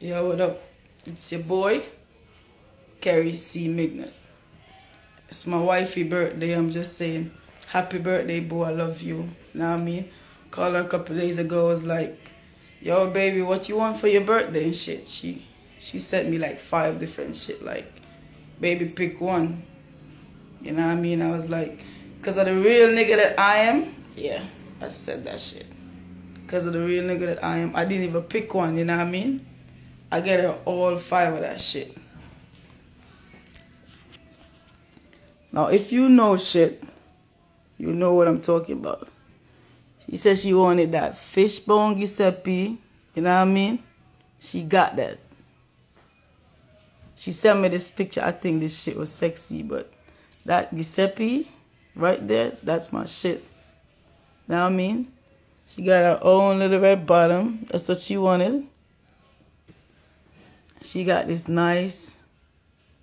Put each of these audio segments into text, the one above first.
Yo, what up? It's your boy, Kerry C. Mignot. It's my wifey birthday. I'm just saying, happy birthday, boo. I love you. You know what I mean? Called her a couple days ago. Was like, yo, baby, what you want for your birthday and shit. She sent me like 5 different shit. Like, baby, pick one. You know what I mean? I was like, cause of the real nigga that I am. Yeah, I said that shit. Cause of the real nigga that I am. I didn't even pick one. You know what I mean? I get her all 5 of that shit. Now, if you know shit, you know what I'm talking about. She said she wanted that fishbone Giuseppe. You know what I mean? She got that. She sent me this picture. I think this shit was sexy, but that Giuseppe right there, that's my shit. Know what I mean? She got her own little red bottom. That's what she wanted. She got this nice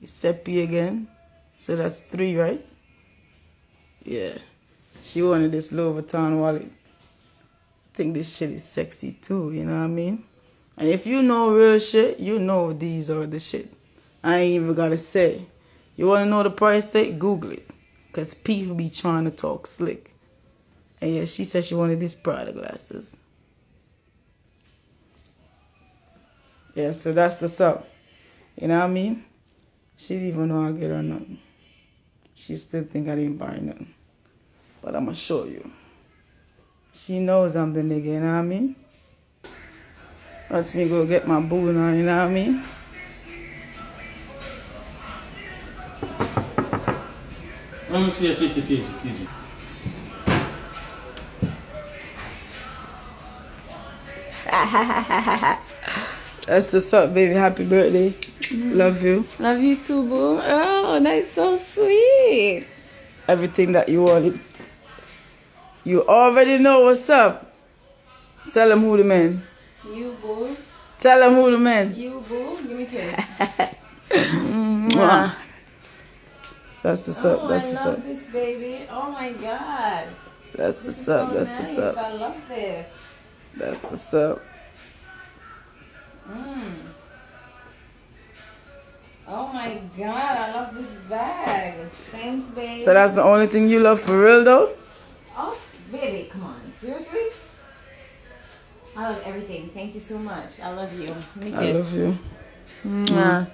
Giuseppe again. So that's 3, right? Yeah. She wanted this Louis Vuitton wallet. I think this shit is sexy too, you know what I mean? And if you know real shit, you know these are the shit. I ain't even gotta say. You wanna know the price tag? Google it. Cause people be trying to talk slick. And yeah, she said she wanted these Prada glasses. Yeah, so that's what's up. You know what I mean? She didn't even know I get her nothing. She still think I didn't buy nothing. But I'ma show you. She knows I'm the nigga, you know what I mean? Watch me go get my boo now, you know what I mean? Let me see a easy. That's what's up, baby. Happy birthday. Love you. Love you too, boo. Oh, that's so sweet. Everything that you wanted. You already know what's up. Tell them who the man. You, boo. Tell them who the man. You, boo. Give me a kiss. Mwah. That's what's up. That's what's I love up. this, baby. Oh, my God. That's This what's is up. so That's nice. what's up. I love this. That's what's up. Oh, my God. I love this bag. Thanks, babe. So that's the only thing you love for real, though? Oh, baby, come on. Seriously? I love everything. Thank you so much. I love you. Give me a I kiss. love you. Mwah.